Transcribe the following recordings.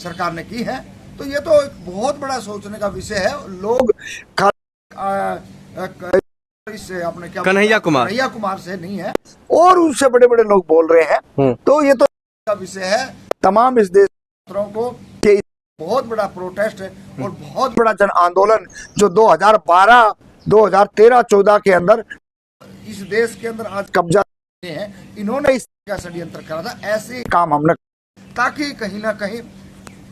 सरकार ने की है। तो ये तो एक बहुत बड़ा सोचने का विषय है। लोग इससे अपने क्या कन्हैया कुमार से नहीं है, और उससे बड़े बड़े लोग बोल रहे हैं। तो ये तो का विषय है तमाम इस देश को कि बहुत बड़ा प्रोटेस्ट है और बहुत बड़ा जन आंदोलन जो 2012, 2013, 14 के अंदर इस देश के अंदर आज कब्जा है। इन्होंने इस का षड्यंत्र करा था। ऐसे काम हमने ताकि कहीं ना कहीं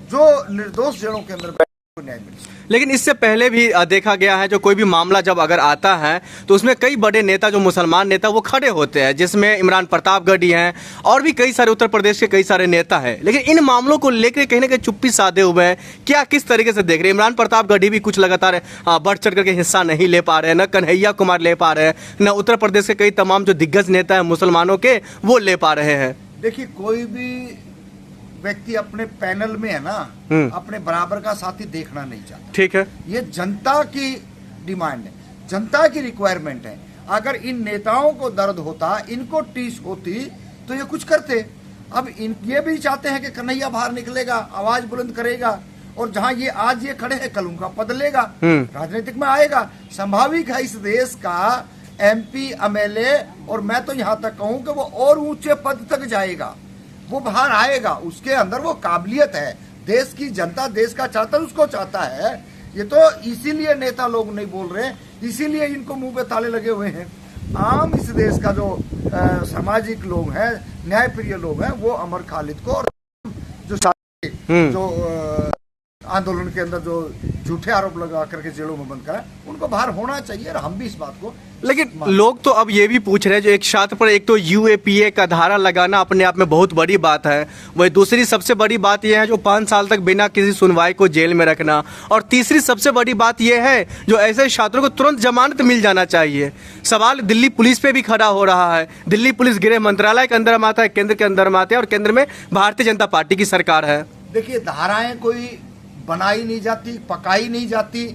जो निर्दोष जेलों के अंदर न्याय मिल सके। लेकिन इससे पहले भी देखा गया है, जो कोई भी मामला जब अगर आता है तो उसमें कई बड़े नेता, जो मुसलमान नेता, वो खड़े होते हैं, जिसमें इमरान प्रतापगढ़ी हैं और भी कई सारे उत्तर प्रदेश के कई सारे नेता हैं। लेकिन इन मामलों को लेकर कहीं ना कहीं चुप्पी साधे हुए हैं। क्या किस तरीके से देख रहे हैं? इमरान प्रतापगढ़ी भी कुछ लगातार बढ़ चढ़ करके हिस्सा नहीं ले पा रहे हैं, न कन्हैया कुमार ले पा रहे हैं, न उत्तर प्रदेश के कई तमाम जो दिग्गज नेता हैं मुसलमानों के, वो ले पा रहे हैं। देखिए, कोई भी व्यक्ति अपने पैनल में है ना, अपने बराबर का साथी देखना नहीं चाहता। ठीक है, ये जनता की डिमांड है, जनता की रिक्वायरमेंट है। अगर इन नेताओं को दर्द होता, इनको टीस होती, तो ये कुछ करते। अब ये भी चाहते हैं कि कन्हैया बाहर निकलेगा, आवाज बुलंद करेगा, और जहां ये आज ये खड़े हैं, कल उनका पद लेगा, राजनीतिक में आएगा। संभाविक है इस देश का MP, MLA, और मैं तो यहां तक कहूं कि वो और ऊंचे पद तक जाएगा, वो बाहर आएगा। उसके अंदर वो काबिलियत है। देश की जनता, देश का चाहता, उसको चाहता है। ये तो इसीलिए नेता लोग नहीं बोल रहे, इसीलिए इनको मुंह पे ताले लगे हुए हैं। आम इस देश का जो सामाजिक लोग हैं, न्यायप्रिय लोग हैं, वो अमर खालिद को और जो आंदोलन के अंदर जो झूठे आरोप लगा करके जेलों में बंद करा, उनको बाहर होना चाहिए। और हम भी इस बात को, लेकिन लोग तो अब ये भी पूछ रहे हैं, जो एक छात्र पर एक तो UAPA का धारा लगाना अपने आप में बहुत बड़ी बात है, वही दूसरी सबसे बड़ी बात यह है जो 5 साल तक बिना किसी सुनवाई को जेल में रखना, और तीसरी सबसे बड़ी बात यह है जो ऐसे छात्रों को तुरंत जमानत मिल जाना चाहिए। सवाल दिल्ली पुलिस पे भी खड़ा हो रहा है। दिल्ली पुलिस गृह मंत्रालय के अंदर में आता है, केंद्र के अंदर में आता है, और केंद्र में भारतीय जनता पार्टी की सरकार है। देखिए, धाराएं कोई बनाई नहीं जाती, पकाई नहीं जाती।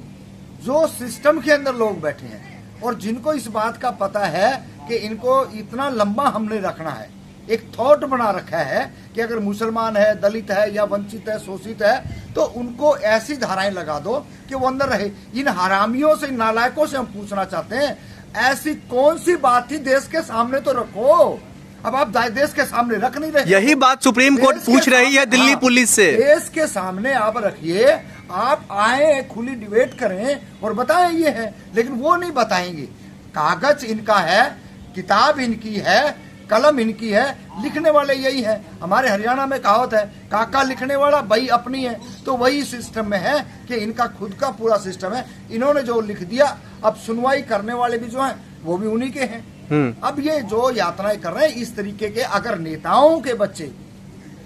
जो सिस्टम के अंदर लोग बैठे हैं और जिनको इस बात का पता है कि इनको इतना लंबा हमने रखना है, एक थॉट बना रखा है कि अगर मुसलमान है, दलित है, या वंचित है, शोषित है, तो उनको ऐसी धाराएं लगा दो कि वो अंदर रहे। इन हरामियों से, इन नालायकों से हम पूछना चाहते हैं, ऐसी कौन सी बात थी? देश के सामने तो रखो। अब आप देश के सामने रख नहीं रहे। यही बात सुप्रीम कोर्ट पूछ रही है दिल्ली पुलिस से। देश के सामने आप रखिए, आप आए, खुली डिबेट करें और बताएं ये है, लेकिन वो नहीं बताएंगे। कागज इनका है, किताब इनकी है, कलम इनकी है, लिखने वाले यही है। हमारे हरियाणा में कहावत है, काका लिखने वाला बई अपनी है। तो वही सिस्टम में है कि इनका खुद का पूरा सिस्टम है। इन्होंने जो लिख दिया, अब सुनवाई करने वाले भी जो है वो भी उन्हीं के हैं। अब ये जो यात्राएं कर रहे हैं इस तरीके के, अगर नेताओं के बच्चे,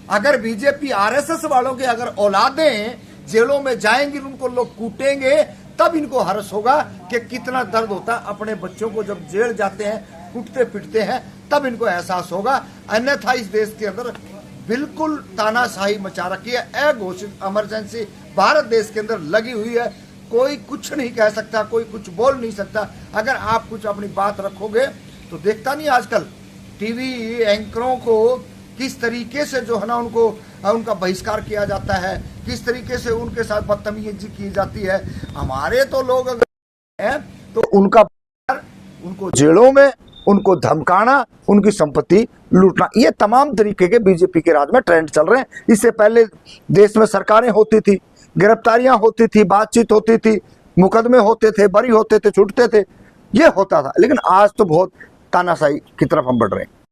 अगर BJP RSS वालों के अगर औलादें जेलों में जाएंगी, उनको लोग कूटेंगे, तब इनको हर्ष होगा कि कितना दर्द होता है अपने बच्चों को जब जेल जाते हैं, कूटते पिटते हैं, तब इनको एहसास होगा। अन्यथा इस देश के अंदर बिल्कुल तानाशाही मचा रखी है। अघोषित इमरजेंसी भारत देश के अंदर लगी हुई है। कोई कुछ नहीं कह सकता, कोई कुछ बोल नहीं सकता। अगर आप कुछ अपनी बात रखोगे तो देखता नहीं आजकल टीवी एंकरों को किस तरीके से जो है ना उनका बहिष्कार किया जाता है, किस तरीके से उनके साथ बदतमीजी की जाती है। हमारे तो लोग अगर हैं तो उनको जेलों में, उनको धमकाना, उनकी संपत्ति लूटना, ये तमाम तरीके के BJP के राज में ट्रेंड चल रहे हैं। इससे पहले देश में सरकारें होती थी, गिरफ्तारियां होती थी, बातचीत होती थी, मुकदमे होते थे, बरी होते थे, छूटते थे, ये होता था। लेकिन आज तो बहुत तानाशाही की तरफ हम बढ़ रहे हैं।